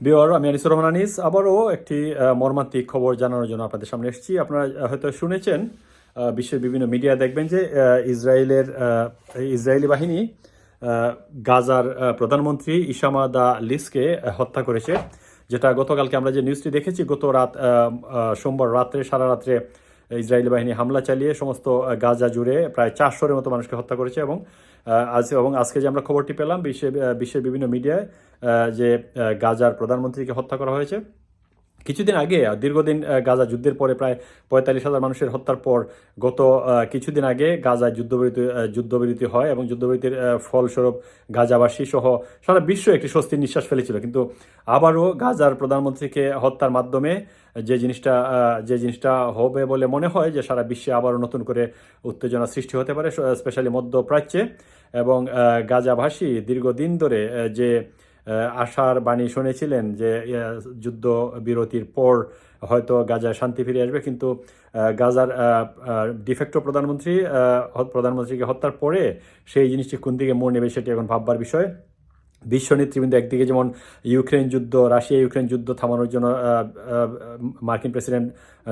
বিওর আমি আনিসুর রহমান আনিস আবারও একটি মর্মান্তিক খবর জানানোর জন্য আপনাদের সামনে এসেছি। আপনারা হয়তো শুনেছেন, বিশ্বের বিভিন্ন মিডিয়া দেখবেন যে ইসরায়েলি বাহিনী গাজার প্রধানমন্ত্রী ইসামা দা লিসকে হত্যা করেছে। যেটা গতকালকে আমরা যে নিউজটি দেখেছি, সোমবার রাত্রে সারা রাত্রে ইসরায়েলি বাহিনী হামলা চালিয়ে সমস্ত গাজা জুড়ে প্রায় 400-এর মতো মানুষকে হত্যা করেছে। এবং আজকে যে আমরা খবরটি পেলাম বিশ্বের বিভিন্ন মিডিয়ায় যে গাজার প্রধানমন্ত্রীকে হত্যা করা হয়েছে। কিছুদিন আগে দীর্ঘদিন গাজা যুদ্ধের পরে প্রায় 45,000 মানুষের হত্যার পর গত কিছুদিন আগে গাজায় যুদ্ধবিরতি হয় এবং যুদ্ধবিরতির ফলস্বরূপ গাজাবাসী সহ সারা বিশ্ব একটি স্বস্তির নিঃশ্বাস ফেলেছিল। কিন্তু আবারও গাজার প্রধানমন্ত্রীকে হত্যার মাধ্যমে যে জিনিসটা হবে বলে মনে হয় যে সারা বিশ্বে আবারও নতুন করে উত্তেজনা সৃষ্টি হতে পারে, স্পেশালি মধ্যপ্রাচ্যে। এবং গাজাভাসী দীর্ঘদিন ধরে যে আশার বাণী শুনেছিলেন যে যুদ্ধ বিরতির পর হয়তো গাজায় শান্তি ফিরে আসবে, কিন্তু গাজার ডিফেক্টো প্রধানমন্ত্রীকে হত্যার পরে সেই জিনিসটি কোন দিকে মোড় নেবে সেটি এখন ভাববার বিষয়। বিশ্ব নেতৃবৃন্দ একদিকে যেমন রাশিয়া ইউক্রেন যুদ্ধ থামানোর জন্য মার্কিন প্রেসিডেন্ট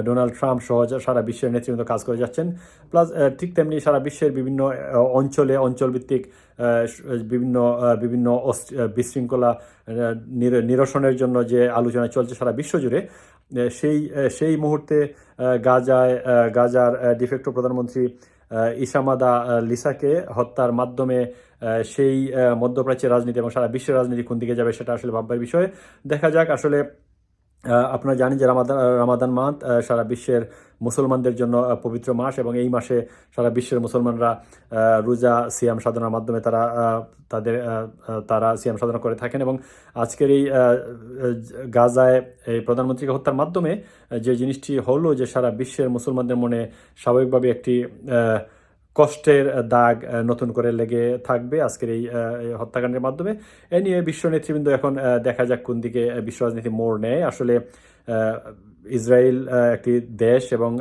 ডোনাল্ড ট্রাম্প সহ সারা বিশ্বের নেতৃবৃন্দ কাজ করে যাচ্ছেন, প্লাস ঠিক তেমনি সারা বিশ্বের বিভিন্ন অঞ্চলভিত্তিক বিভিন্ন বিশৃঙ্খলা নিরসনের জন্য যে আলোচনা চলছে সারা বিশ্ব জুড়ে, সেই মুহূর্তে গাজার ডিফেক্টো প্রধানমন্ত্রী ইসামাদা লিসাকে হত্যার মাধ্যমে সেই মধ্যপ্রাচ্যের রাজনীতি এবং সারা বিশ্বের রাজনীতি কোন দিকে যাবে সেটা আসলে ভাববার বিষয়। দেখা যাক। আসলে আপনারা জানেন যে রামাদান মাস সারা বিশ্বের মুসলমানদের জন্য পবিত্র মাস, এবং এই মাসে সারা বিশ্বের মুসলমানরা রোজা সিয়াম সাধনার মাধ্যমে তারা সিয়াম সাধনা করে থাকেন। এবং আজকের এই গাজায় এই প্রধানমন্ত্রীকে হত্যার মাধ্যমে যে জিনিসটি হলো যে সারা বিশ্বের মুসলমানদের মনে স্বাভাবিকভাবে একটি কষ্টের দাগ নতুন করে লেগে থাকবে আজকের এই হত্যাকাণ্ডের মাধ্যমে। এ নিয়ে বিশ্ব নেতৃবৃন্দ এখন দেখা যাক কোন দিকে বিশ্ব রাজনীতি মোড় নেয়। আসলে ইসরায়েল একটি দেশ এবং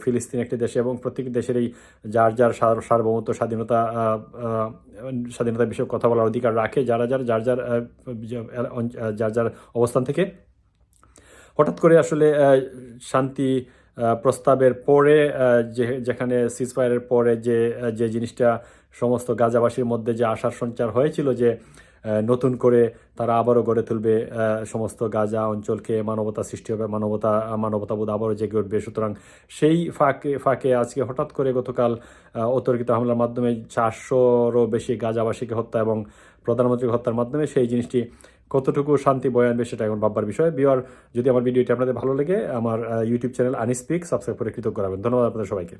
ফিলিস্তিন একটি দেশ, এবং প্রত্যেকটি দেশেরই যার সার্বভৌমত্ব স্বাধীনতা বিষয়ে কথা বলার অধিকার রাখে যার অবস্থান থেকে। হঠাৎ করে আসলে শান্তি প্রস্তাবের পরে যেখানে সিজফায়ারের পরে যে জিনিসটা সমস্ত গাজাবাসীর মধ্যে যে আশার সঞ্চার হয়েছিল যে নতুন করে তারা আবারও গড়ে তুলবে সমস্ত গাজা অঞ্চলকে, মানবতা সৃষ্টি হবে, মানবতাবোধ আবারও জেগে উঠবে। সুতরাং সেই ফাঁকে আজকে হঠাৎ করে গতকাল অতর্কিত হামলার মাধ্যমে 400-রও বেশি গাজাবাসীকে হত্যা এবং প্রধানমন্ত্রীকে হত্যার মাধ্যমে সেই জিনিসটি কতটুকু শান্তি বয়ে আনবে সেটা এখন ভাববার বিষয়। যদি আমার ভিডিওটি আপনাদের ভালো লাগে, আমার YouTube channel Anis speak subscribe করে কৃতজ্ঞ রাখবেন। ধন্যবাদ আপনাদের সবাইকে।